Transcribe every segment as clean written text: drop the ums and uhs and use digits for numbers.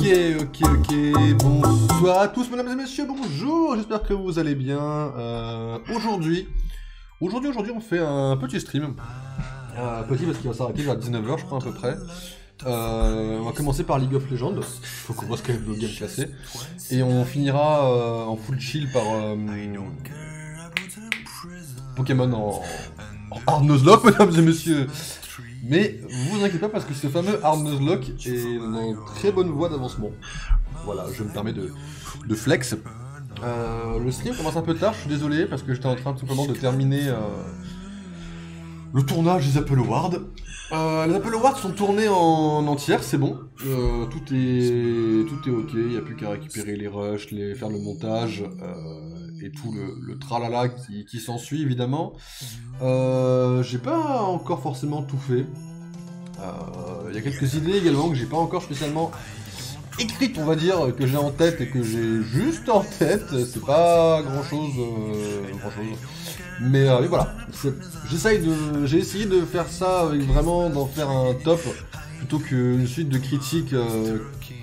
Ok. Bonsoir à tous, mesdames et messieurs, bonjour, j'espère que vous allez bien. Aujourd'hui, on fait un petit stream. Petit parce qu'il va s'arrêter vers 19h, je crois, à peu près. On va commencer par League of Legends, faut qu'on voit quand même nos games classés. Et on finira en full chill par Pokémon en Hard Nuzlocke, mesdames et messieurs. Mais vous inquiétez pas parce que ce fameux Hard Nuzlocke est en très bonne voie d'avancement. Voilà, je me permets de flex. Le stream commence un peu tard, je suis désolé parce que j'étais en train tout simplement de terminer le tournage des Apple Awards. Les Apple Awards sont tournés en entière, c'est bon. Tout est ok, il n'y a plus qu'à récupérer les rushs, faire le montage et tout le tralala qui s'ensuit évidemment. J'ai pas encore forcément tout fait. Il y a quelques idées également que j'ai pas encore spécialement écrites, on va dire, que j'ai en tête et que j'ai juste en tête. C'est pas grand chose. Mais voilà, j'ai essayé de faire ça avec vraiment d'en faire un top plutôt qu'une suite de critiques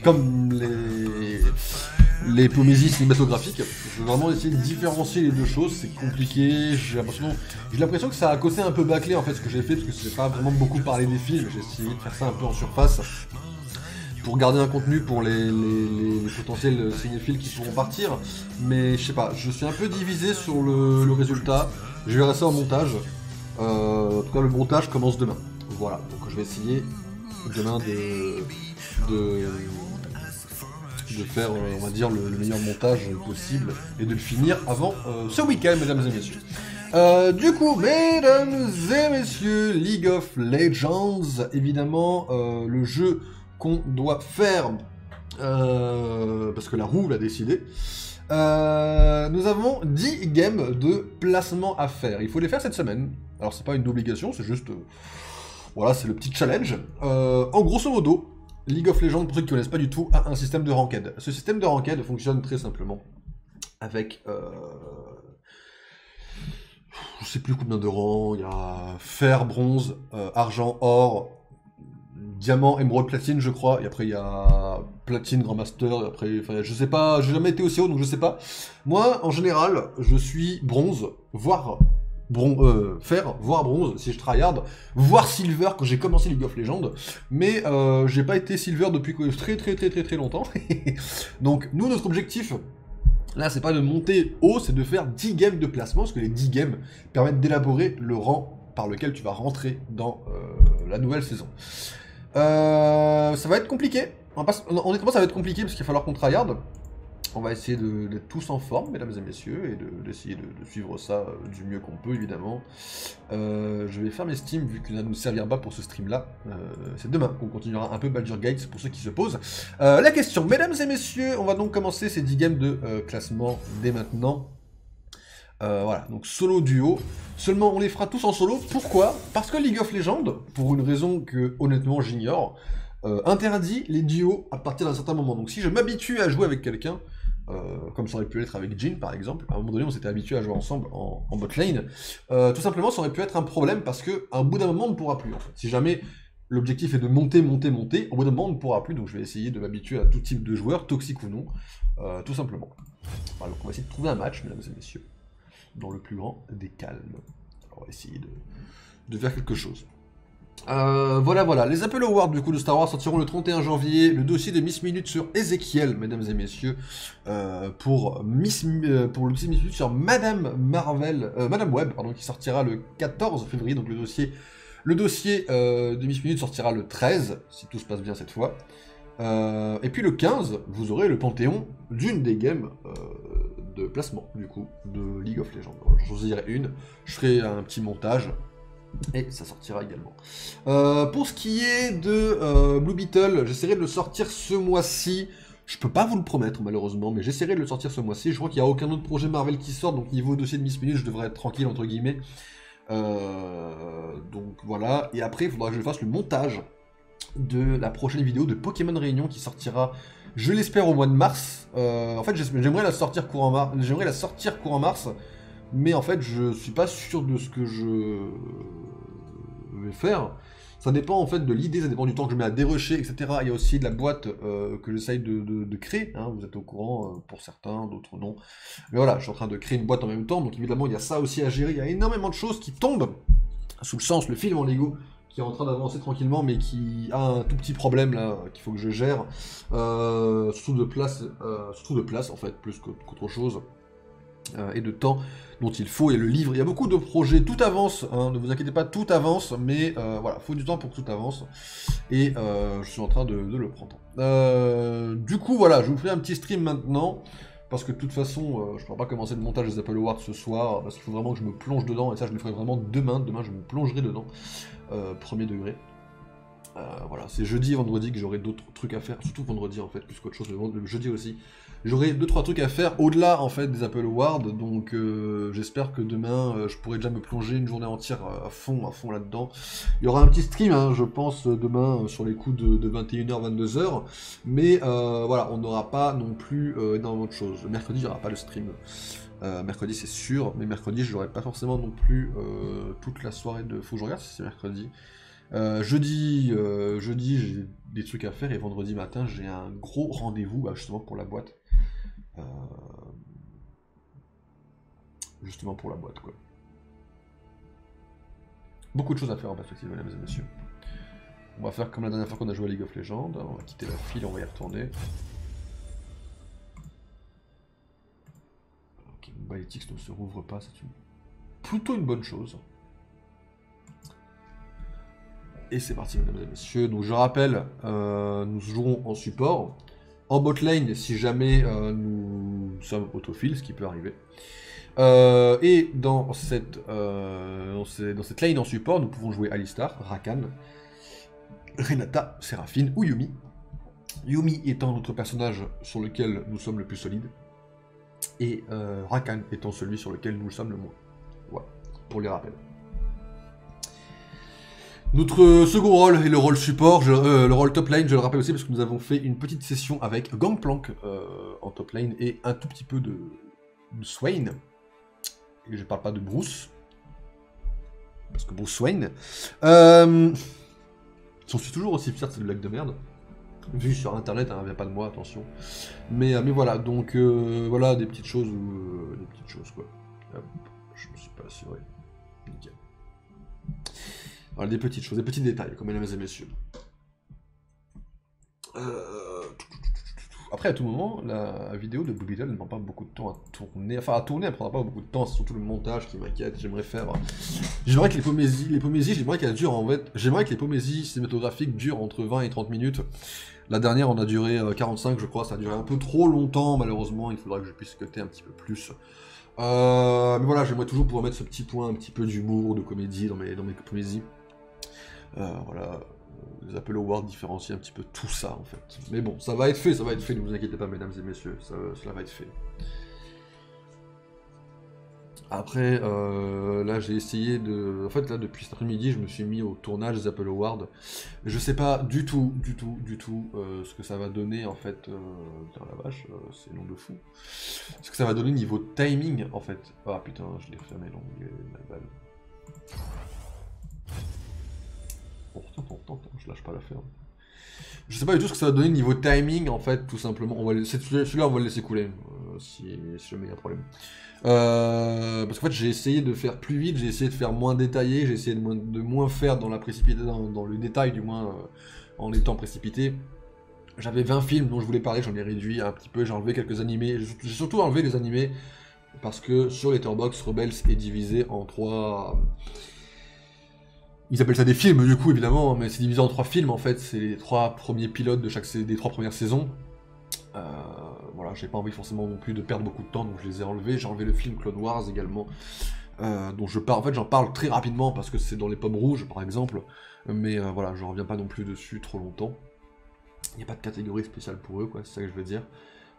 comme les pomésies cinématographiques. Je veux vraiment essayer de différencier les deux choses, c'est compliqué, j'ai l'impression que ça a côté un peu bâclé en fait ce que j'ai fait, parce que c'est pas vraiment beaucoup parlé des films, j'ai essayé de faire ça un peu en surface pour garder un contenu pour les potentiels cinéphiles qui pourront partir, mais je sais pas, je suis un peu divisé sur le résultat, je verrai ça en montage, en tout cas le montage commence demain, voilà, donc je vais essayer demain de faire, on va dire, le meilleur montage possible et de le finir avant ce week-end, mesdames et messieurs. Du coup, mesdames et messieurs, League of Legends, évidemment, le jeu qu'on doit faire, parce que la roue l'a décidé. Nous avons 10 games de placement à faire. Il faut les faire cette semaine. Alors, c'est pas une obligation, c'est juste... voilà, c'est le petit challenge. En grosso modo, League of Legends, pour ceux qui ne connaissent pas du tout, a un système de ranked. Ce système de ranked fonctionne très simplement avec... je sais plus combien de rangs, il y a fer, bronze, argent, or, diamant, émeraude, platine, je crois, et après il y a platine, grand master, et après, enfin, je sais pas, j'ai jamais été aussi haut, donc je sais pas. Moi, en général, je suis bronze, voire fer, voire bronze, si je tryhard, voire silver quand j'ai commencé League of Legends, mais j'ai pas été silver depuis très longtemps. Donc, nous, notre objectif, là, c'est pas de monter haut, c'est de faire 10 games de placement, parce que les 10 games permettent d'élaborer le rang par lequel tu vas rentrer dans la nouvelle saison. Ça va être compliqué. Honnêtement, ça va être compliqué parce qu'il va falloir qu'on tryhard. On va essayer d'être tous en forme, mesdames et messieurs, et d'essayer de suivre ça du mieux qu'on peut, évidemment. Je vais faire mes Steam, vu que ça ne nous servira pas pour ce stream-là. C'est demain qu'on continuera un peu Baldur's Gate, pour ceux qui se posent. La question, mesdames et messieurs, on va donc commencer ces 10 games de classement dès maintenant. Voilà, donc solo duo. Seulement, on les fera tous en solo. Pourquoi? Parce que League of Legends, pour une raison que, honnêtement, j'ignore, interdit les duos à partir d'un certain moment. Donc si je m'habitue à jouer avec quelqu'un, comme ça aurait pu être avec Jhin par exemple, à un moment donné on s'était habitué à jouer ensemble en bot lane, tout simplement ça aurait pu être un problème parce que à un bout d'un moment on ne pourra plus en fait. Si jamais l'objectif est de monter, au bout d'un moment on ne pourra plus, donc je vais essayer de m'habituer à tout type de joueurs, toxiques ou non, tout simplement. Alors on va essayer de trouver un match, mesdames et messieurs, dans le plus grand des calmes. Alors, on va essayer de faire quelque chose. Voilà, les Apple Awards du coup de Star Wars sortiront le 31 janvier, le dossier de Miss Minute sur Ezekiel, mesdames et messieurs, pour le dossier Miss Minute sur Madame Web, pardon, qui sortira le 14 février, donc le dossier de Miss Minute sortira le 13, si tout se passe bien cette fois, et puis le 15, vous aurez le panthéon d'une des games de placement, du coup, de League of Legends. J'en choisirai une, je ferai un petit montage, et ça sortira également. Pour ce qui est de Blue Beetle, j'essaierai de le sortir ce mois-ci. Je peux pas vous le promettre malheureusement, mais j'essaierai de le sortir ce mois-ci. Je crois qu'il n'y a aucun autre projet Marvel qui sort, donc niveau dossier de Miss Minute, je devrais être tranquille entre guillemets. Donc voilà. Et après, il faudra que je fasse le montage de la prochaine vidéo de Pokémon Réunion qui sortira, je l'espère, au mois de mars. En fait, j'aimerais la sortir courant mars. Mais en fait, je suis pas sûr de ce que je vais faire. Ça dépend en fait de l'idée, ça dépend du temps que je mets à dérusher, etc. Il y a aussi de la boîte que j'essaye de créer, hein, vous êtes au courant pour certains, d'autres non. Mais voilà, je suis en train de créer une boîte en même temps, donc évidemment il y a ça aussi à gérer, il y a énormément de choses qui tombent, sous le sens, le film en Lego, qui est en train d'avancer tranquillement, mais qui a un tout petit problème là, qu'il faut que je gère, surtout de place en fait, plus qu'autre chose. Et de temps dont il faut, et le livre, il y a beaucoup de projets, tout avance, hein, ne vous inquiétez pas, tout avance, mais voilà, faut du temps pour que tout avance, et je suis en train de le prendre. Du coup, voilà, je vous ferai un petit stream maintenant, parce que de toute façon, je ne pourrai pas commencer le montage des Apple Awards ce soir, parce qu'il faut vraiment que je me plonge dedans, et ça je le ferai vraiment demain, je me plongerai dedans, premier degré. Voilà, c'est jeudi et vendredi que j'aurai d'autres trucs à faire, surtout vendredi en fait, plus qu'autre chose, le jeudi aussi. J'aurai 2-3 trucs à faire au-delà en fait des Apple Awards, donc j'espère que demain je pourrai déjà me plonger une journée entière à fond là-dedans. Il y aura un petit stream, hein, je pense, demain sur les coups de 21h, 22h, mais voilà, on n'aura pas non plus énormément de choses. Mercredi, il n'y aura pas le stream. Mercredi c'est sûr, mais mercredi je n'aurai pas forcément non plus toute la soirée de... Faut que je regarde si c'est mercredi. Jeudi, j'ai des trucs à faire et vendredi matin j'ai un gros rendez-vous justement pour la boîte. Justement pour la boîte quoi. Beaucoup de choses à faire en perspective, mesdames et messieurs. On va faire comme la dernière fois qu'on a joué à League of Legends, on va quitter la file, on va y retourner. Ok, Balitics ne se rouvre pas, c'est plutôt une bonne chose. Et c'est parti, mesdames et messieurs. Donc je rappelle, nous jouerons en support. En bot lane, si jamais nous sommes autophiles, ce qui peut arriver. Et dans cette lane en support, nous pouvons jouer Alistar, Rakan, Renata, Séraphine ou Yumi. Yumi étant notre personnage sur lequel nous sommes le plus solide. Et Rakan étant celui sur lequel nous sommes le moins. Voilà, pour les rappels. Notre second rôle est le rôle support, le rôle top lane, je le rappelle aussi parce que nous avons fait une petite session avec Gangplank en top lane et un tout petit peu de Swain. Et je parle pas de Bruce, parce que Bruce Wayne. J'en suis toujours aussi fier de cette blague de merde. Vu sur internet, hein, vient pas de moi, attention. Mais voilà, donc voilà des petites choses quoi. Hop, je me suis pas assuré. Nickel. Voilà, des petites choses, des petits détails, comme mesdames et messieurs. Après, à tout moment, la vidéo de Booby Doll ne prend pas beaucoup de temps à tourner. Enfin, à tourner, elle ne prendra pas beaucoup de temps, c'est surtout le montage qui m'inquiète. J'aimerais faire... J'aimerais que les pomésies, j'aimerais qu'elles durent en fait... J'aimerais que les pomésies cinématographiques durent entre 20 et 30 minutes. La dernière, on a duré 45, je crois, ça a duré un peu trop longtemps, malheureusement. Il faudra que je puisse cutter un petit peu plus. Mais voilà, j'aimerais toujours pouvoir mettre ce petit point un petit peu d'humour, de comédie dans mes pomésies. Voilà, les Apple Awards différencient un petit peu tout ça en fait. Mais bon, ça va être fait, ne vous inquiétez pas mesdames et messieurs, cela va être fait. Après, là j'ai essayé de... En fait là depuis cet après-midi, je me suis mis au tournage des Apple Awards. Je sais pas du tout ce que ça va donner en fait... Putain la vache, c'est long de fou. Ce que ça va donner niveau timing en fait. Ah putain, je l'ai fermé l'onglet, la balle. Pourtant, je lâche pas l'affaire. Je sais pas du tout ce que ça va donner niveau timing en fait, tout simplement. Celui-là on va le laisser couler, si jamais il y a un problème. Parce qu'en fait j'ai essayé de faire plus vite, j'ai essayé de faire moins détaillé, j'ai essayé de moins faire dans la précipité, dans le détail du moins, en étant précipité. J'avais 20 films dont je voulais parler, j'en ai réduit un petit peu, j'ai enlevé quelques animés, j'ai surtout enlevé les animés, parce que sur Letterboxd, Rebels est divisé en 3... Ils appellent ça des films du coup évidemment, mais c'est divisé en 3 films en fait, c'est les 3 premiers pilotes de des 3 premières saisons. Voilà, j'ai pas envie forcément non plus de perdre beaucoup de temps, donc je les ai enlevés. J'ai enlevé le film Clone Wars également, dont en fait j'en parle très rapidement parce que c'est dans les pommes rouges par exemple, mais voilà, je reviens pas non plus dessus trop longtemps. Il n'y a pas de catégorie spéciale pour eux, quoi, c'est ça que je veux dire.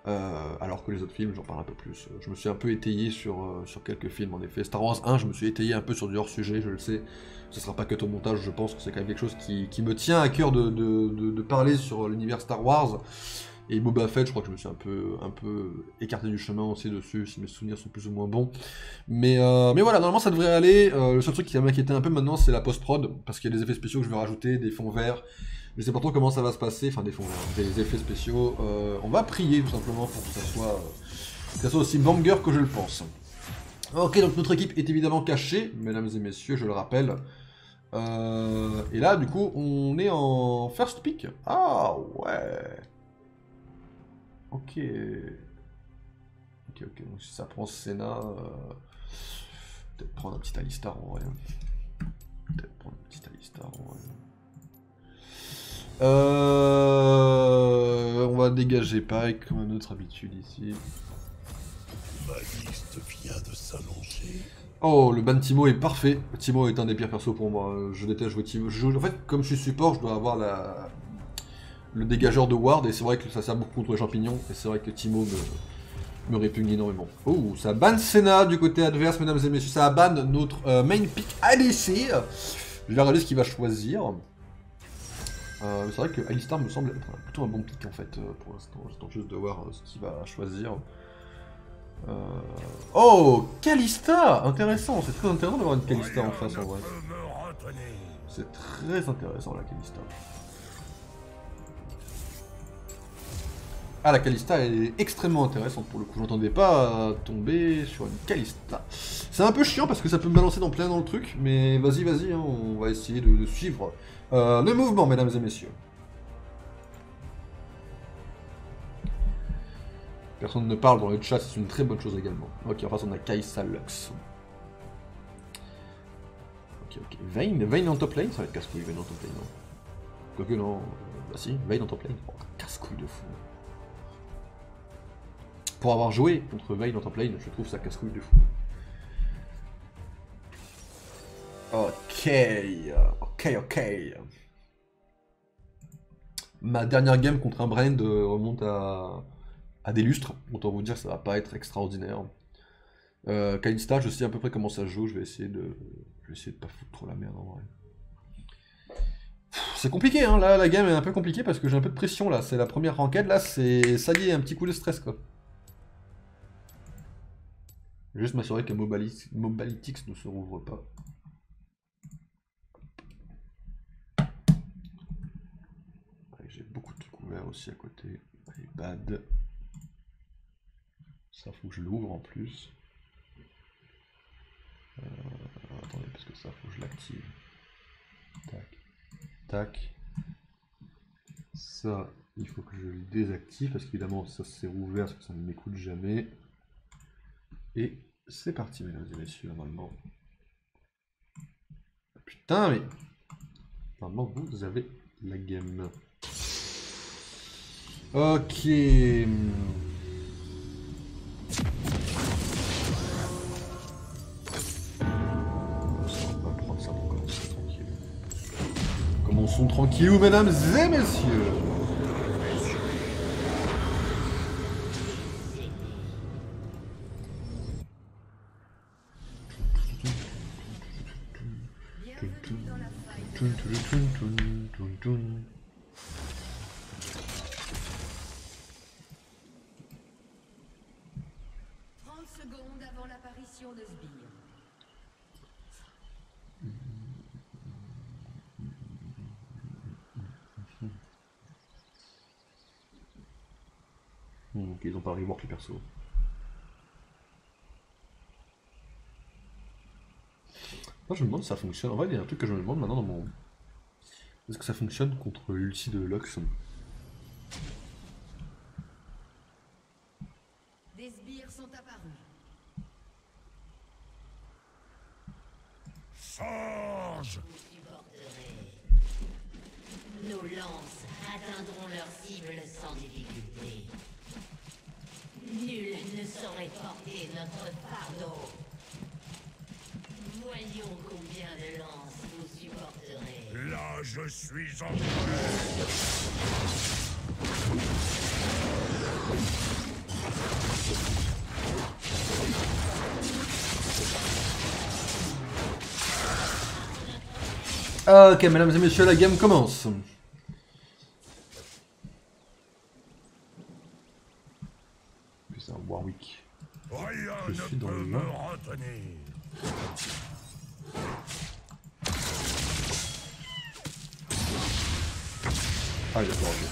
Alors que les autres films, j'en parle un peu plus. Je me suis un peu étayé sur quelques films, en effet. Star Wars 1, je me suis étayé un peu sur du hors-sujet, je le sais. Ce sera pas que au montage, je pense que c'est quand même quelque chose qui me tient à cœur de parler sur l'univers Star Wars. Et Boba Fett, je crois que je me suis un peu écarté du chemin aussi dessus, si mes souvenirs sont plus ou moins bons. Mais voilà, normalement ça devrait aller. Le seul truc qui va m'inquiéter un peu maintenant, c'est la post-prod, parce qu'il y a des effets spéciaux que je vais rajouter, des fonds verts. Je sais pas trop comment ça va se passer, enfin des fonds verts, des effets spéciaux. On va prier tout simplement pour que ça soit aussi banger que je le pense. Ok, donc notre équipe est évidemment cachée, mesdames et messieurs, je le rappelle. Et là, du coup, on est en first pick. Ah, ouais. Ok. Ok, donc si ça prend Senna, peut-être prendre un petit Alistar en vrai. On va dégager Pike comme à notre habitude ici. Ma liste vient de s'allonger. Oh, le ban Timo est parfait. Timo est un des pires persos pour moi. Je déteste jouer Timo. En fait, comme je suis support, je dois avoir le dégageur de ward, et c'est vrai que ça sert beaucoup contre les champignons, et c'est vrai que Timo me répugne énormément. Oh, ça ban Senna du côté adverse, mesdames et messieurs. Ça ban notre main pick ADC. Je vais regarder ce qu'il va choisir. C'est vrai que Alistar me semble être plutôt un bon pick en fait pour l'instant. J'attends juste de voir ce qu'il va choisir. Oh, Kalista! Intéressant, c'est très intéressant d'avoir une Kalista en face en vrai. C'est très intéressant la Kalista. Ah, la Kalista est extrêmement intéressante pour le coup. J'entendais pas tomber sur une Kalista. C'est un peu chiant parce que ça peut me balancer dans le truc, mais vas-y, hein, on va essayer de suivre le mouvement, mesdames et messieurs. Personne ne parle dans le chat, c'est une très bonne chose également. Ok, en face on a Kai'Sa Lux. Ok. Vayne en top lane, ça va être casse-couille, Vayne en top lane, non. Quoique non, bah si, Vayne en top lane. Oh, casse-couille de fou. Pour avoir joué contre Vayne en top lane, je trouve ça casse-couille de fou. Ok. Ma dernière game contre un Brand remonte à des lustres. Autant vous dire que ça va pas être extraordinaire. Kalista, je sais à peu près comment ça se joue. Je vais essayer de pas foutre trop la merde en vrai. C'est compliqué, hein. Là, la game est un peu compliquée parce que j'ai un peu de pression là. C'est la première ranked. Là, ça y est, un petit coup de stress quoi. Je vais juste m'assurer que Mobalytics ne se rouvre pas. J'ai beaucoup de trucs ouverts aussi à côté. Allez, bad. Ça, faut que je l'ouvre en plus. Attendez, parce que ça, faut que je l'active. Tac. Ça, il faut que je le désactive, parce qu'évidemment, ça s'est rouvert, parce que ça ne m'écoute jamais. Et c'est parti, mesdames et messieurs, normalement. Putain, mais... Normalement, vous avez la game. Ok... Commençons tranquillou, mesdames et messieurs. Ok, ils ont pas rework les persos. Moi je me demande si ça fonctionne. En vrai, il y a un truc que je me demande maintenant dans mon... Est-ce que ça fonctionne contre l'ulti de Lux? Des sbires sont apparus. Forge! Vous supporterez. Nos lances atteindront leur cible sans difficulté. Nul ne saurait porter notre fardeau. Voyons combien de lances vous supporterez. Là, je suis en colère. Ok, mesdames et messieurs, la game commence. Putain, Warwick. Rien Je ne suis dans peut le me vin. retenir. Ah, il a pas raté.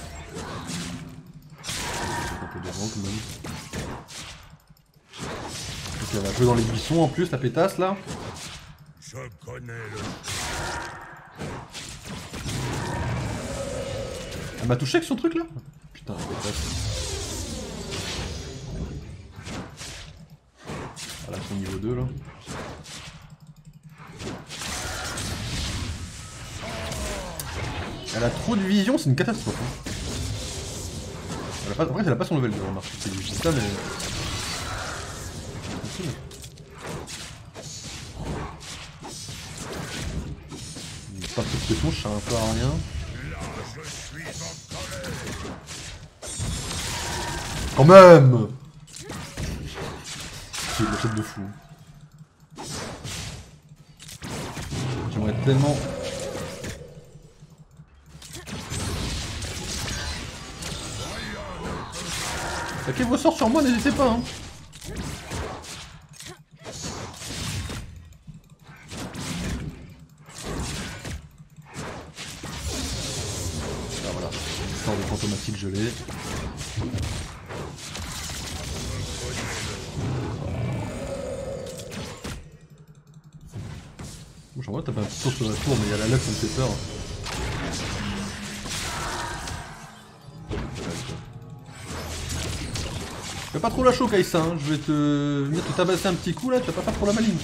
Un peu devant quand même. Donc elle va jouer dans les buissons en plus, la pétasse là. Je connais le... Elle m'a touché avec son truc là. Putain, la pétasse. Voilà son niveau 2 là. Elle a trop de vision, c'est une catastrophe. Hein. Après, elle a pas son level de remarque. C'est juste ça, mais. Tranquille. Pas trop de pression, je sers un peu à rien. Là, je suis en colère. Quand même. C'est de la chatte de fou. J'aimerais tellement. Claquez vos sorts sur moi, n'hésitez pas. Hein. Ah voilà, sort de fantomatique gelé. Bon, j'aimerais taper un petit tour sur la tour, mais il y a la lèvre, ça me fait peur. Fais pas trop la chaud, Kai'Sa, hein. Je vais te venir te tabasser un petit coup là, tu vas pas faire trop la maligne.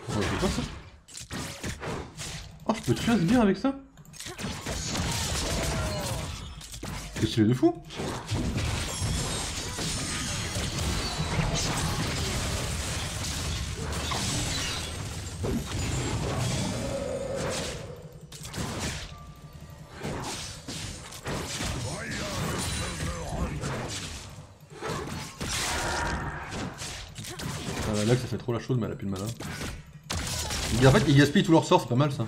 Oh, c'est quoi ça? Oh, je peux tuer ce bien avec ça? C'est stylé de fou. Là que ça fait trop la chose, mais elle a plus de mana. Et en fait, ils gaspillent tous leurs sorts, c'est pas mal ça.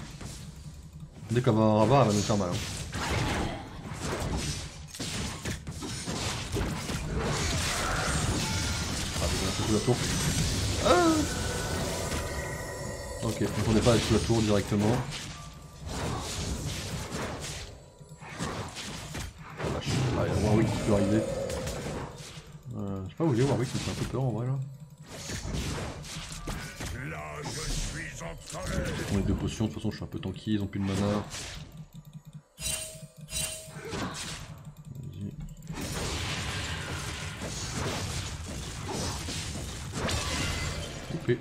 Dès qu'elle va un rabat, elle va nous faire mal. Hein. Ah, on a fait sous la tour. Ah ok, donc on n'est pas sous la tour directement. Oh, vache. Ah, il y a Warwick qui peut arriver. Je sais pas où il est Warwick, ça me fait un peu peur en vrai là. Là, je suis en colère. On les deux potions, de toute façon je suis un peu tanky, ils ont plus de mana. Vas-y. Coupé.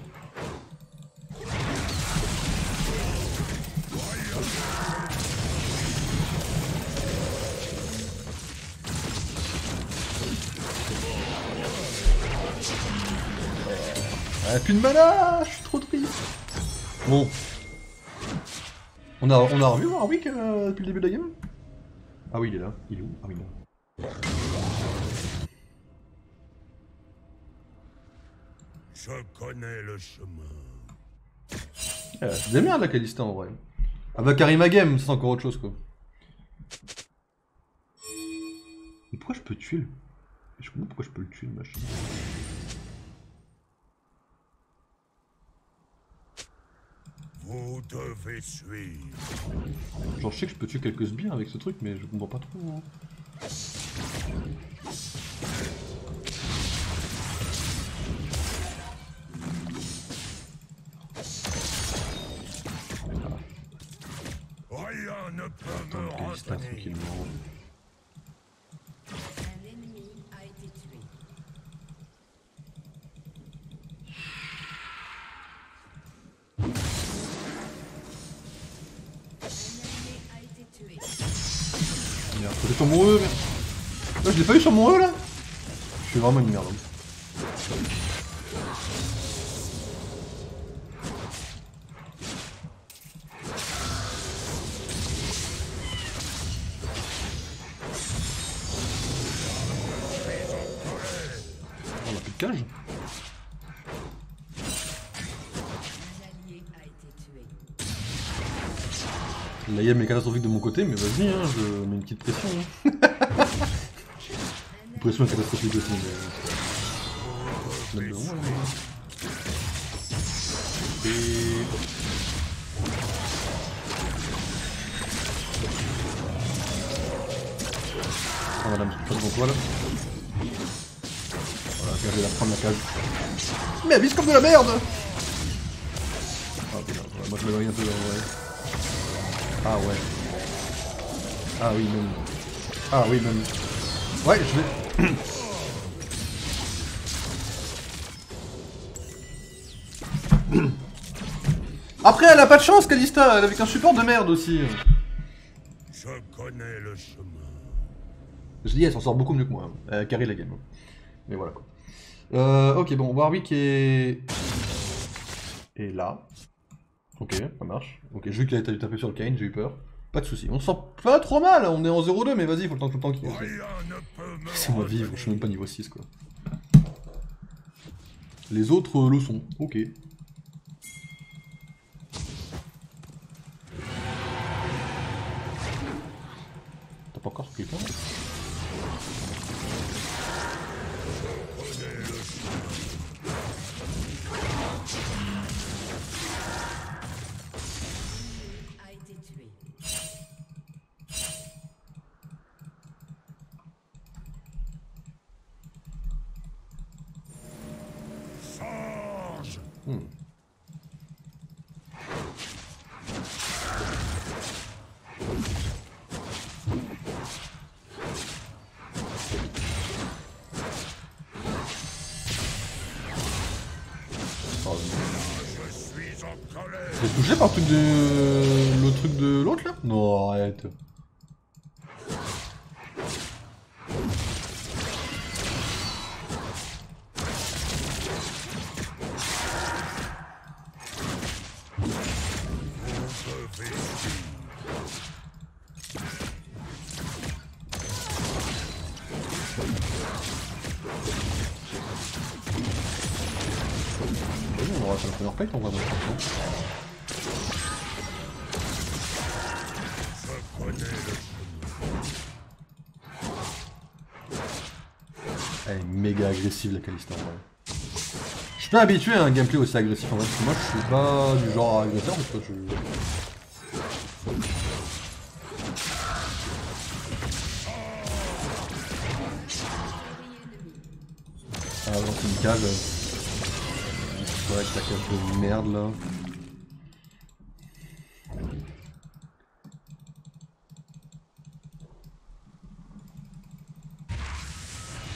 Ah, plus de mana, je suis trop triste. Bon. On a revu Warwick depuis le début de la game? Ah oui, il est là. Il est où? Ah oui, là. Je connais le chemin. C'est des merdes la Kalista en vrai. Ah bah Karima Game, c'est encore autre chose quoi. Mais pourquoi je peux tuer le... Je comprends pourquoi je peux le tuer le machin. Vous devez suivre. Genre je sais que je peux tuer quelques sbires avec ce truc mais je comprends pas trop. Hein. Rien ne peut Attends, me Kalista retenir. tranquillement. Un ennemi a été tué. Un ennemi a été tué. Merde, faut sur mon E, merde. Là je l'ai pas eu sur mon E là. Je suis vraiment une merde. On a plus de cage. La game est catastrophique de mon côté, mais vas-y, hein, je mets une petite pression. Hein. Pression est catastrophique aussi, mais... Et... Ah madame, pas devant toi là. Voilà, je vais la prendre la case. Mais elle vise comme de la merde. Ah putain, ouais, moi je m'éloigne un peu là, ouais. Ah ouais. Ah oui, même. Ah oui, même. Ouais, je vais... Après, elle a pas de chance, Kalista, elle est avec un support de merde aussi. Je connais le chemin. Je dis, elle s'en sort beaucoup mieux que moi. Elle a carré la game. Mais voilà quoi. Ok, bon, Warwick est là. Ok, ça marche. Ok, j'ai vu qu'il a été tapé sur le Kane, j'ai eu peur. Pas de soucis. On se sent pas trop mal, on est en 0-2, mais vas-y, faut le temps qu'il Rien ne peut me laissez-moi vivre, je suis retenir. même pas niveau 6 quoi. Les autres le sont, ok. T'as pas encore quelqu'un? A été tué. Forge. Je suis en colère. T'es touché par le truc de... le truc de l'autre là? Non, arrête. Je vais suivre. Vas-y, on aura fait la première fight, on va voir. Je connais le chemin. Elle est méga agressive la Kalista en vrai. Je suis pas habitué à un gameplay aussi agressif en vrai, parce que moi je suis pas du genre agresseur, parce que je... Ah non, c'est une cage. C'est vrai que ta cage de merde là.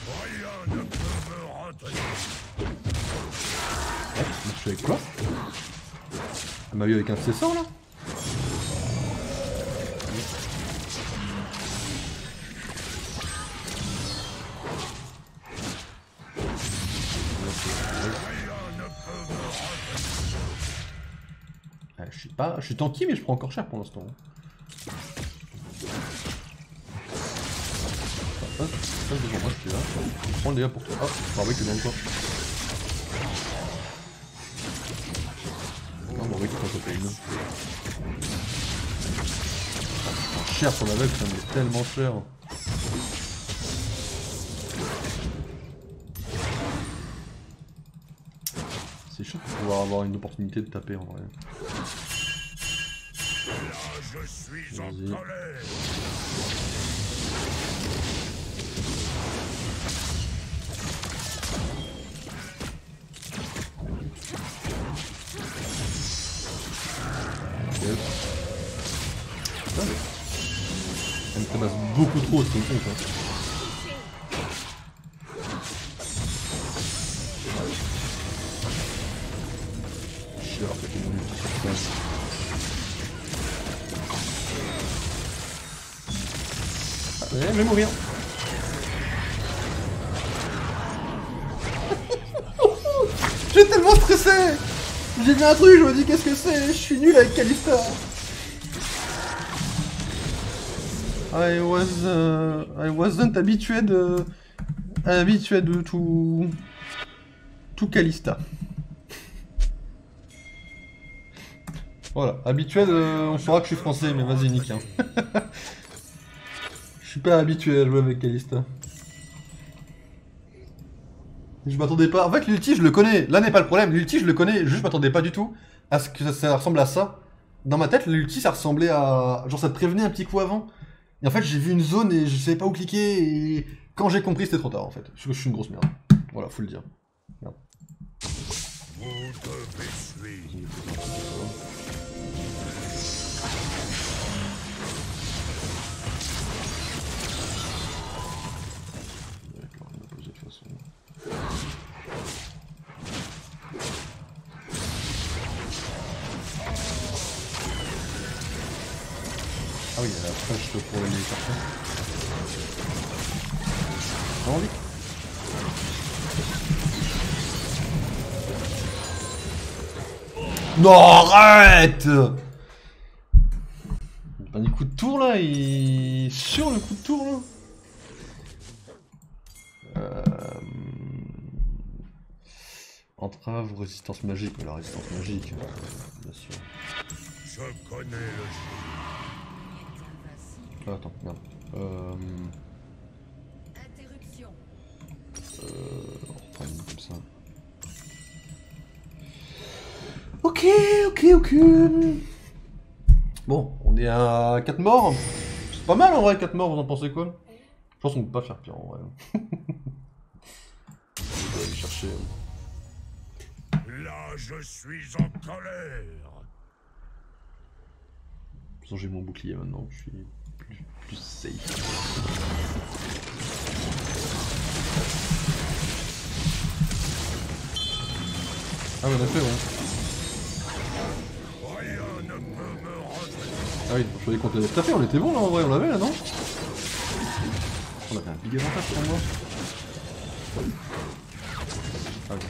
Rien ne peut me retenir. Ouais, moi je suis avec quoi? Elle m'a eu avec un cesseur là? Je suis pas... Je suis tanky mais je prends encore cher pour l'instant. Passe devant moi, je suis là. Je prends le dégât pour toi. Hop, Warwick est dans le coin. Non, Warwick il t'en taper une. Cher pour l'aveugle, ça me tellement cher. C'est chaud pour pouvoir avoir une opportunité de taper en vrai. Là, je suis en Vas-y. colère. Yep. Putain, mais... Elle me tabasse beaucoup trop, c'est une honte. Hein. Je vais avoir fait une ulti sur ça. Ah, ouais, je vais mourir. J'ai tellement stressé. J'ai vu un truc, je me dis qu'est-ce que c'est? Je suis nul avec Kalista. I wasn't habitué de tout Kalista. Voilà, habituel, on saura que je suis français, mais vas-y, nique. Hein. Je suis pas habitué à jouer avec Kalista. Je m'attendais pas. En fait, l'ulti, je le connais. Là n'est pas le problème. L'ulti, je le connais. Juste, je m'attendais pas du tout à ce que ça ressemble à ça. Dans ma tête, l'ulti, ça ressemblait à. Genre, ça te prévenait un petit coup avant. Et en fait, j'ai vu une zone et je savais pas où cliquer. Et quand j'ai compris, c'était trop tard en fait. Je suis une grosse merde. Voilà, faut le dire. Merde. Vous devez suivre. D'accord, on va poser de toute façon. Ah oui, il y a la flèche pour les chercher. T'as envie? Non, arrête! Il prend des coups de tour là, il... Sur le coup de tour là. Entrave ou résistance magique, mais la résistance magique, bien sûr. Je connais le jeu. Ah, attends, merde. Interruption. On reprend une comme ça. Ok. Bon, on est à 4 morts. C'est pas mal en vrai, 4 morts, vous en pensez quoi? Je pense qu'on peut pas faire pire en vrai. Je vais aller chercher. Là, je suis en colère. De toute façon, j'ai mon bouclier maintenant, je suis plus safe. Ah, ouais, on a fait, ouais. Rien ne peut me rendre. Ah oui, je croyais qu'on t'avait tapé, on était bon là en vrai, on l'avait là, non? On avait un big avantage pour moi. Ah oui.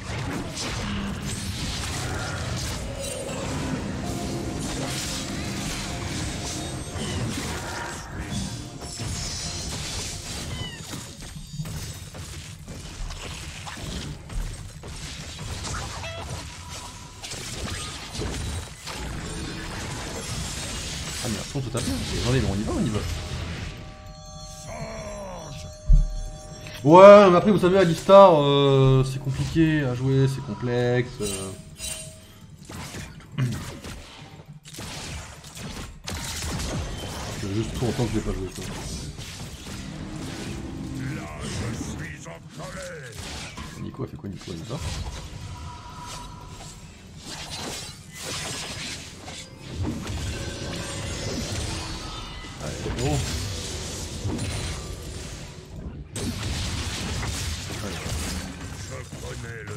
Ah mais on se tape bien, attendez, mais on y va. Forge. Ouais, mais après vous savez, Alistar, c'est compliqué à jouer, c'est complexe. C'est juste trop longtemps que je l'ai pas joué quoi. Là, je suis en colère. Nico a fait quoi, Nico? Il va. Allez, oh. Je connais le jeu.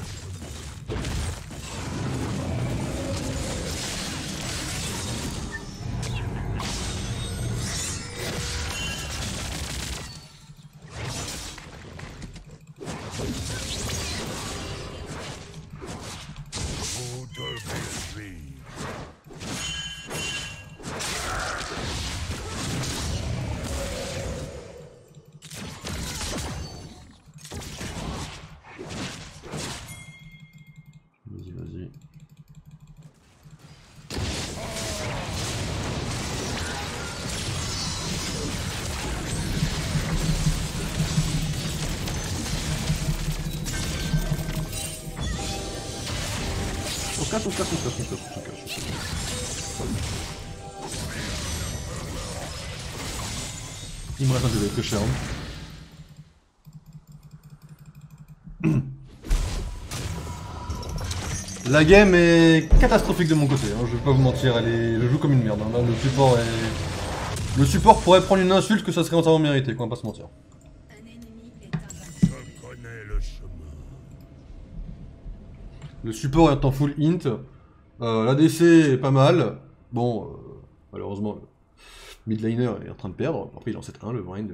Vous devez suivre. Vas-y. On se casse. Il me reste un PV que cher. La game est catastrophique de mon côté, hein, je vais pas vous mentir, je joue comme une merde. Hein. Là, le support pourrait prendre une insulte que ça serait entièrement mérité, quoi, on va pas se mentir. Un ennemi est invaincu. Je connais le chemin. Le support est en full int, l'ADC est pas mal. Bon, malheureusement, le midliner est en train de perdre. Après, il est en 7-1, le Brain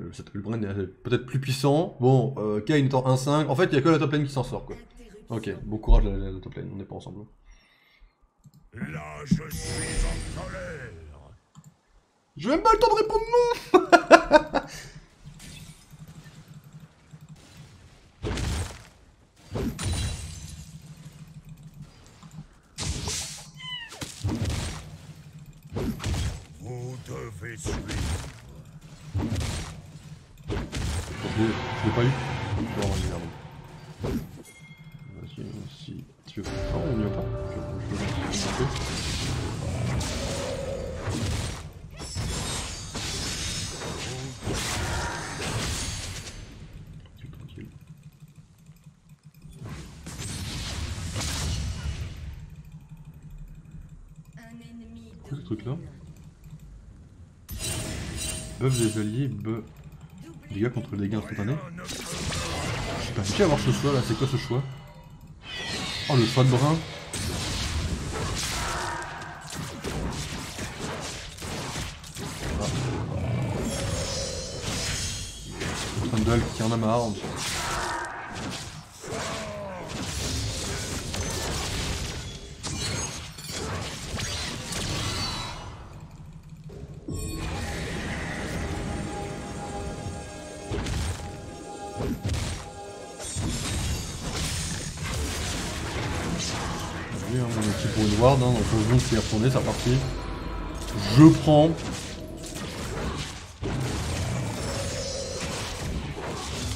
est peut-être plus puissant. Bon, Kayn est en 1-5. En fait, il y a que la top lane qui s'en sort, quoi. Ok, bon courage la top lane, on n'est pas ensemble. Là, je suis en colère. J'ai même pas le temps de répondre non. fait suivre. Je l'ai pas eu. Bon, merde. Vas-y, si tu veux. Non, on y va pas. Je vais tranquille. Quoi ce truc là? Buff des alliés, buff. Dégâts contre les dégâts instantanés. J'ai pas réussi à avoir ce choix là, c'est quoi ce choix? Oh le choix de brun. Ah. Trundle qui en a marre. Mon équipe pour une ward, hein, donc on se qui est retourné, c'est reparti. Je prends.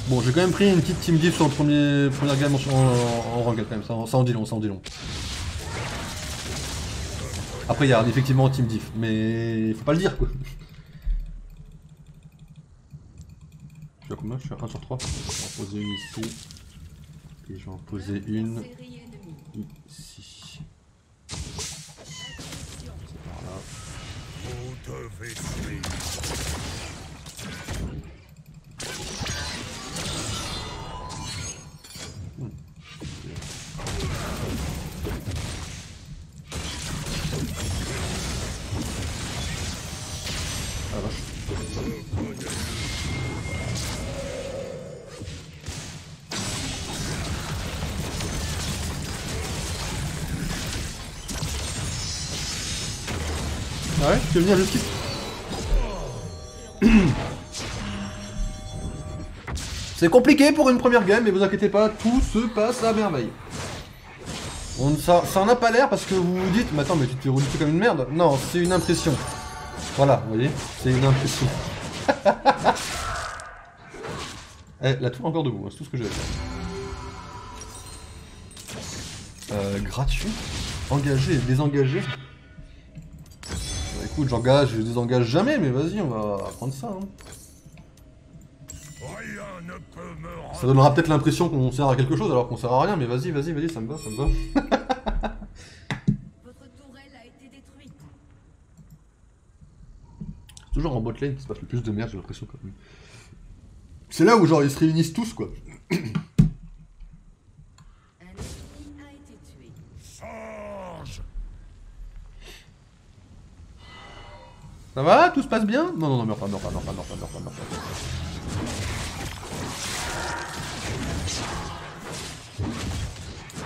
Bon, j'ai quand même pris une petite team diff sur le première game en ranked quand même, ça en dit long, ça en dit long. Après, il y a effectivement team diff, mais faut pas le dire quoi. Je suis à combien? Je suis à 1 sur 3. Je vais en poser une ici. Et je vais en poser une ici. C'est par là. Vous devez suivre. Ah la vache. Ah ouais, tu veux venir jusqu'ici? C'est compliqué pour une première game, mais vous inquiétez pas, tout se passe à merveille. Ça en a pas l'air parce que vous vous dites, mais attends, mais tu te fais rouler comme une merde. Non, c'est une impression. Voilà, vous voyez, c'est une impression. Eh, la tour est encore debout, hein, c'est tout ce que j'ai à faire. Gratuit? Engagé et désengagé? Bah, écoute, j'engage, je désengage jamais, mais vas-y, on va prendre ça. Hein. Rien ne peut me rendre. Ça donnera peut-être l'impression qu'on sert à quelque chose alors qu'on sert à rien, mais vas-y, ça me va, ça me va. Votre tourelle a été détruite. C'est toujours en botlane qui se passe le plus de merde, j'ai l'impression quand même. C'est là où genre ils se réunissent tous quoi. Un ennemi a été tué. Forge. Ça va? Tout se passe bien? Non, non, non, meurs pas.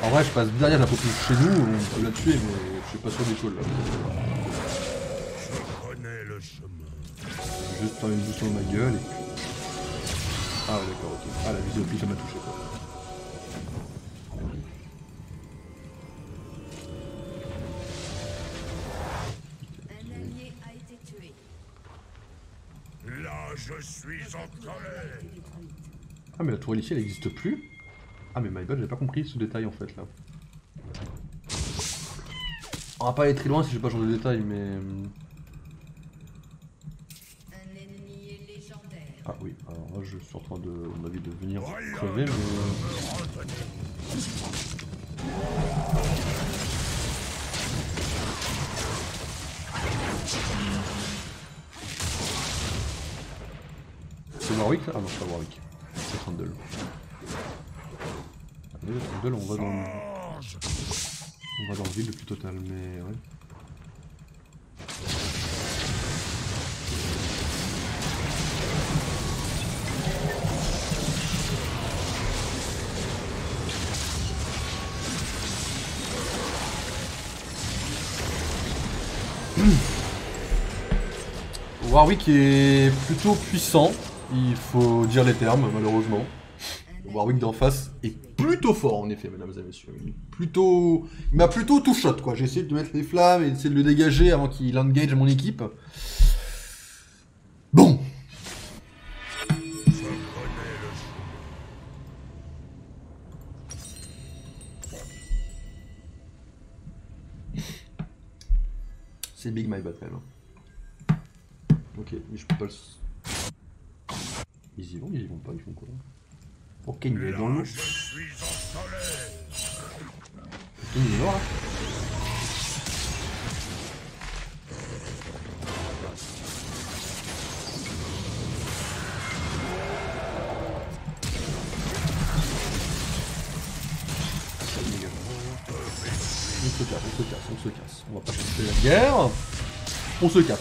En vrai, je passe derrière la population chez nous, on peut la tuer, mais je suis pas sûr du tout là. Je connais le chemin. Je vais juste faire une bouche dans ma gueule et puis... Ah ouais, d'accord, ok. Ah, la vidéo plus ça m'a touché quoi. Un allié a été tué. Là, je suis en colère. Ah, mais la tourelle ici elle existe plus? Ah, mais my bad, j'ai pas compris ce détail en fait là. On va pas aller très loin si j'ai pas changé de détail, mais. Un ennemi est légendaire. Ah oui, alors là je suis en train de, à mon avis, de venir crever, mais. C'est Warwick là? Ah non, c'est pas Warwick. C'est Trundle. Allez, Trundle, on va dans le vide le plus total, mais ouais. Warwick est plutôt puissant, il faut dire les termes malheureusement. Warwick d'en face est plutôt fort en effet, mesdames et messieurs. Il m'a plutôt tout shot quoi. J'ai essayé de mettre les flammes et d'essayer de le dégager avant qu'il engage mon équipe. C'est big my bad quand même. Ok, mais je peux pas le... Ils y vont pas, ils font quoi? Ok, il est dans l'eau. Là, je suis en colère. Ok, il est mort là. On se casse. On va pas chercher la guerre. On se casse.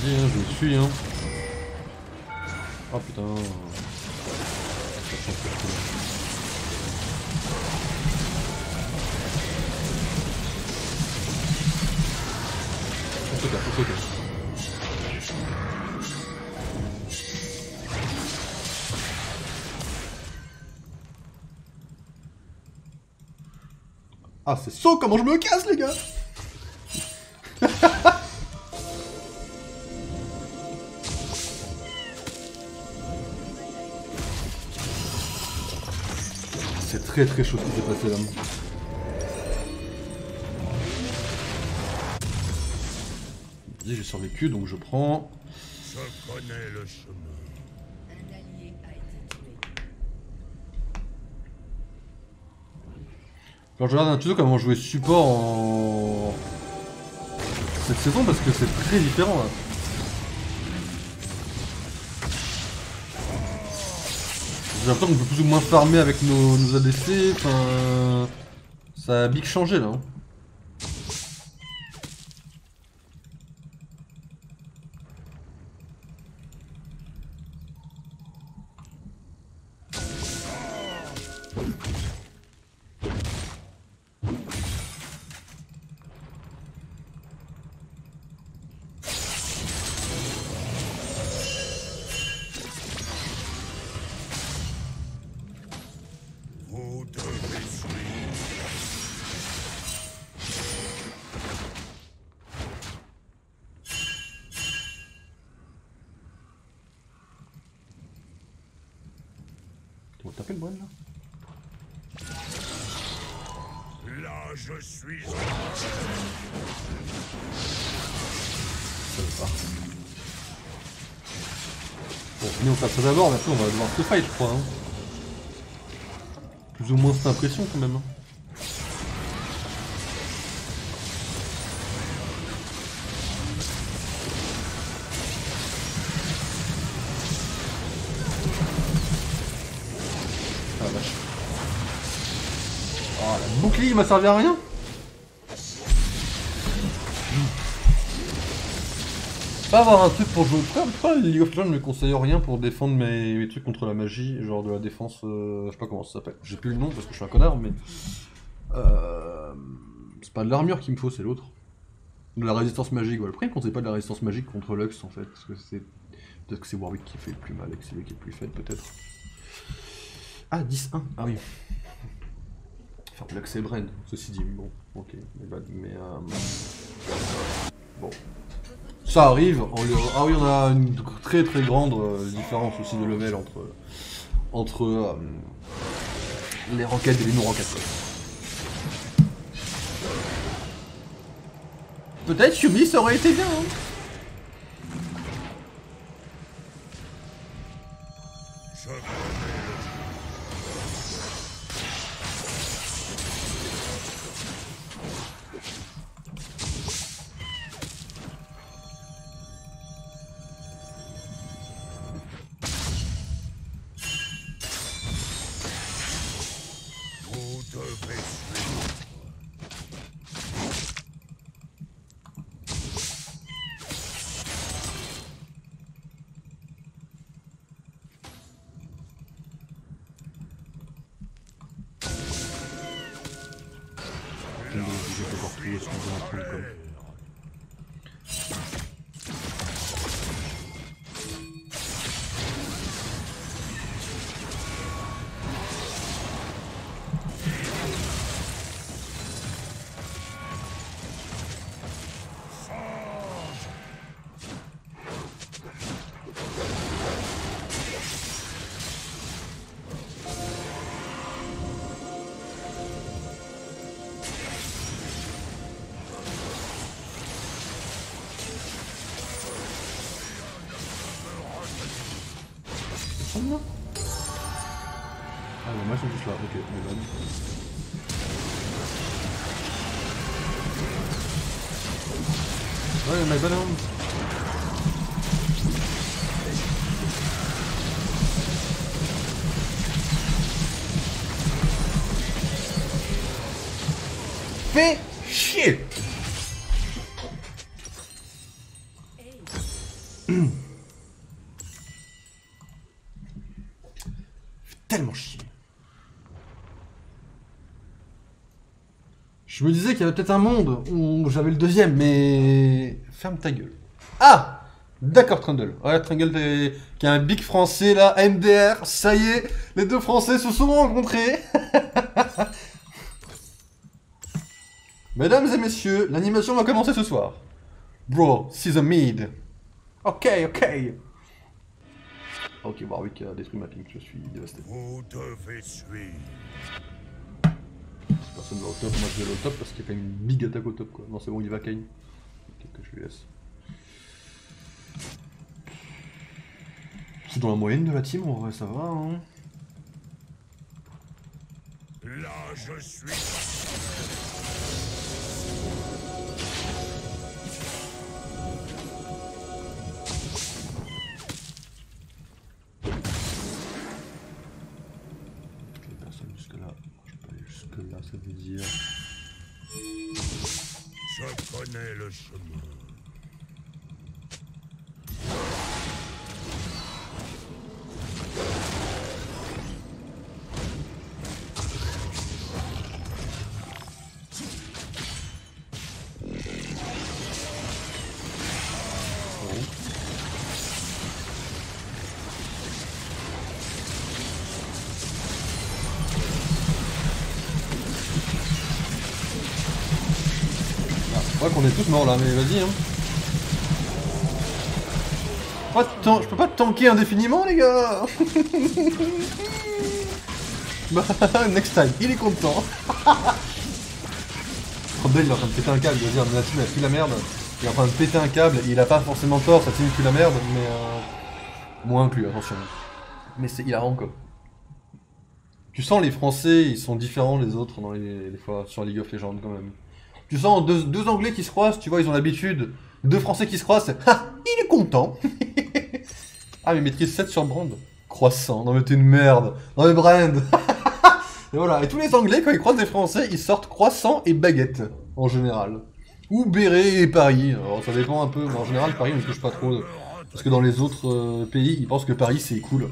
Je me suis hein. Oh putain. On se casse. Ah c'est saut comment je me casse les gars. C'est très chaud ce qui s'est passé là. J'ai survécu donc je prends. Je connais le chemin. Un allié a été tué. Quand je regarde un tuto comment jouer support en cette saison parce que c'est très différent là. J'ai l'impression qu'on peut plus ou moins farmer avec nos ADC, enfin... Ça a big changé là. Hein. Vous devez suivre. Tu vas taper le moine là? Là, je suis en Ça veut pas. Bon, venez on tape ça d'abord, mais après on va devoir se fight je crois. Hein. Plus ou moins cette impression quand même. Hein. Ah la vache. Oh la bouclier il m'a servi à rien. Pas avoir un truc pour jouer. Pourquoi League of Legends ne me conseille rien pour défendre mes trucs contre la magie, genre de la défense, je sais pas comment ça s'appelle. J'ai plus le nom parce que je suis un connard, mais c'est pas de l'armure qu'il me faut, c'est l'autre. De la résistance magique. Voilà. Pourquoi il me conseille pas de la résistance magique contre Lux en fait? Parce que c'est peut-être que c'est Warwick qui fait le plus mal et que c'est lui qui est le plus faible peut-être. Ah 10-1. Ah oui. Enfin Lux et Bren, ceci dit. Bon, ok, mais bon. Ça arrive, ah oui on a une très grande différence aussi de level entre les ranked et les non-ranked. Peut-être Yumi ça aurait été bien hein. Je connais vous devez suivre. Je vais pouvoir tuer ce qu'on veut un truc comme. Melon. Ouais, my balance. Fais chier. Tellement chier. Je me disais qu'il y avait peut-être un monde où j'avais le deuxième, mais... Ferme ta gueule. Ah! D'accord, Trundle. Ouais, Trundle qui a un big français là, MDR, ça y est, les deux français se sont rencontrés. Mesdames et messieurs, l'animation va commencer ce soir. Bro, see the mid. Ok, ok. Ok, Warwick a détruit ma pink, je suis dévasté. Vous devez suivre. Personne va au top, moi je vais aller au top parce qu'il y a quand même une big attaque au top quoi. Non c'est bon, il va Kayn. Ok, que je lui laisse. C'est dans la moyenne de la team, en vrai ça va hein. Là, je suis. Les personnes jusque là, je peux aller jusque là, ça veut dire... Je connais le chemin. Je crois qu'on est tous morts là, mais vas-y hein. Je peux pas tanker indéfiniment les gars. Bah, next time, il est content. Trundle il est en train de péter un câble, il va dire la team a pris la merde. Il est en train de péter un câble, et il a pas forcément tort, sa team pue la merde, mais moi inclus, attention. Mais c'est hilarant quoi. Tu sens les Français, ils sont différents les autres dans les fois sur League of Legends quand même. Tu sens deux Anglais qui se croisent, tu vois, ils ont l'habitude. Deux Français qui se croisent, c'est ah, il est content. Ah, mais maîtrise 7 sur Brand. Croissant, non mais t'es une merde. Non mais Brand. Et voilà, et tous les Anglais, quand ils croisent des Français, ils sortent croissant et baguette, en général. Ou béret et Paris. Alors ça dépend un peu, mais en général, Paris ne touche pas trop. Parce que dans les autres pays, ils pensent que Paris c'est cool.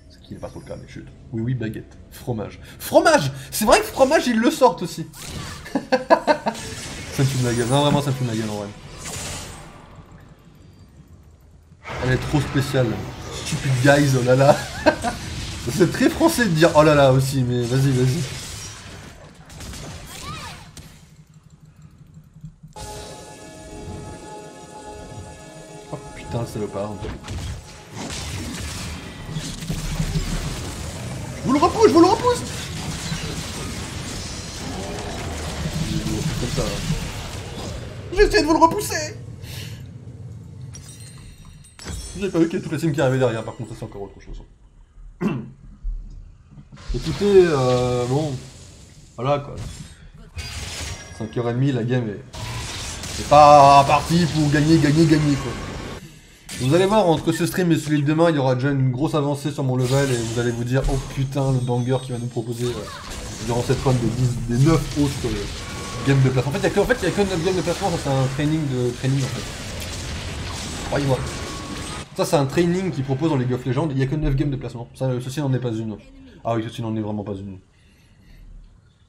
Ce qui n'est pas trop le cas, mais chut. Oui, oui, baguette. Fromage. Fromage! C'est vrai que fromage, ils le sortent aussi. Ça me fout de la gueule. Non, vraiment, ça me fout de la gueule en vrai. Elle est trop spéciale. Stupid guys, oh là là. C'est très français de dire oh là là aussi, mais vas-y, vas-y. Oh putain, le salopard. Je vous le repousse, je vous le repousse. Comme ça. J'essaie de vous le repousser. J'ai pas vu qu'il y a toute la team qui arrivait derrière, par contre ça c'est encore autre chose. Écoutez, bon, voilà quoi. 5h30, la game est pas partie pour gagner quoi. Vous allez voir, entre ce stream et celui de demain, il y aura déjà une grosse avancée sur mon level et vous allez vous dire, oh putain, le banger qui va nous proposer durant cette run des 9 autres games de placement. En fait, il y a que 9 games de placement, ça c'est un training en fait. Croyez-moi. Ça c'est un training qui propose dans League of Legends, il n'y a que 9 games de placement. Ça, ceci n'en est pas une. Ah oui, ceci n'en est vraiment pas une.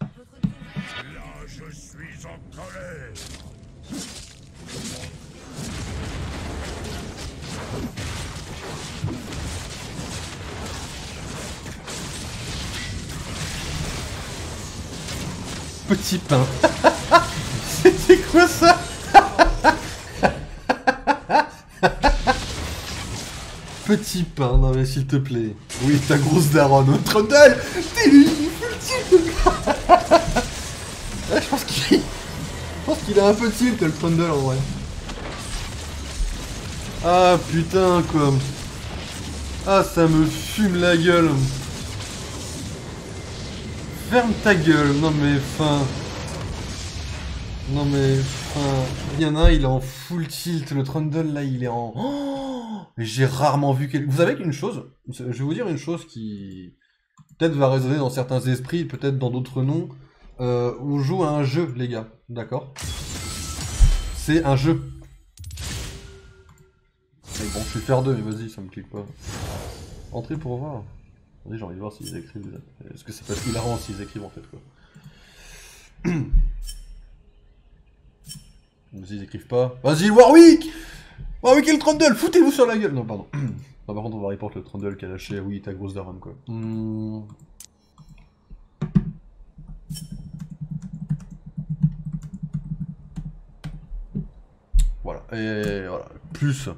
Là, je suis en colère. Petit pain. C'était quoi ça? Petit pain, non mais s'il te plaît. Oui, ta grosse daronne. Trundle, t'es ultime. Ouais, je pense qu'il a un peu tilt le Trundle en vrai. Ah putain quoi. Ah ça me fume la gueule. Ferme ta gueule, non mais fin. Non mais fin. Il y en a un, il est en full tilt, le Trundle là il est en. Oh, mais j'ai rarement vu quel. Vous savez qu'une chose, je vais vous dire une chose qui peut-être va résonner dans certains esprits, peut-être dans d'autres non. On joue à un jeu, les gars, d'accord? C'est un jeu. Mais bon, je suis faire 2, mais vas-y, ça me clique pas. Entrez pour voir. Vas-y, j'ai envie de voir s'ils écrivent. Est-ce que c'est pas hilarant s'ils écrivent en fait quoi? Vas-y, ils écrivent pas. Vas-y, Warwick! Warwick et le Trundle, foutez-vous sur la gueule! Non, pardon. Non, par contre, on va reporter le Trundle qui a lâché. Oui, ta grosse daronne quoi. Voilà. Et voilà. Plus.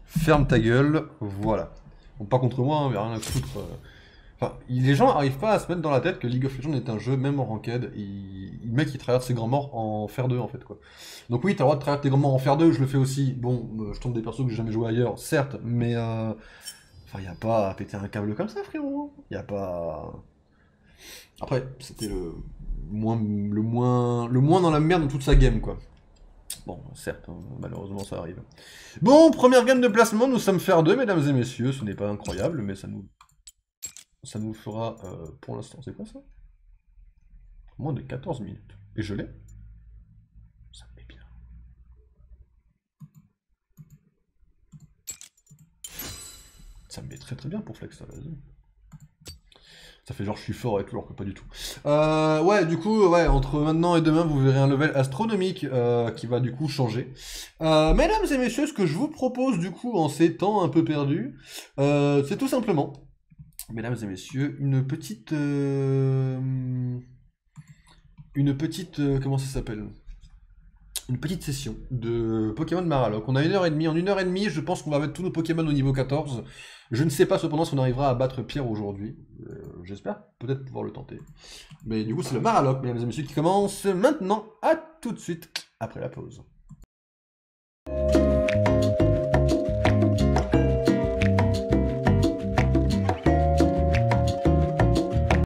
Ferme ta gueule. Voilà. Bon, pas contre moi, hein, mais rien à foutre. Enfin, les gens arrivent pas à se mettre dans la tête que League of Legends est un jeu, même en ranked, le mec il traverse ses grands morts en fer 2 en fait quoi. Donc oui, t'as le droit de traverser tes grands morts en fer 2, je le fais aussi. Bon, je tombe des persos que j'ai jamais joué ailleurs, certes, mais enfin y a pas à péter un câble comme ça frérot. Y a pas. Après, c'était le moins dans la merde de toute sa game quoi. Bon, certes, hein, malheureusement ça arrive. Bon, première game de placement, nous sommes fer 2, mesdames et messieurs, ce n'est pas incroyable, mais ça nous fera, pour l'instant, c'est quoi ça? Moins de 14 minutes. Et je l'ai? Ça me met bien. Ça me met très très bien pour flex, ça, vas-y. Ça fait genre je suis fort avec l'or, pas du tout. Ouais, du coup, ouais, entre maintenant et demain, vous verrez un level astronomique qui va du coup changer. Mesdames et messieurs, ce que je vous propose du coup en ces temps un peu perdus, c'est tout simplement, mesdames et messieurs, comment ça s'appelle? Une petite session de Pokémon Maraloc. On a 1h30. En 1h30, je pense qu'on va mettre tous nos Pokémon au niveau 14. Je ne sais pas cependant si on arrivera à battre Pierre aujourd'hui. J'espère peut-être pouvoir le tenter. Mais du coup, c'est le Maraloc, mesdames et messieurs, qui commence maintenant. À tout de suite après la pause.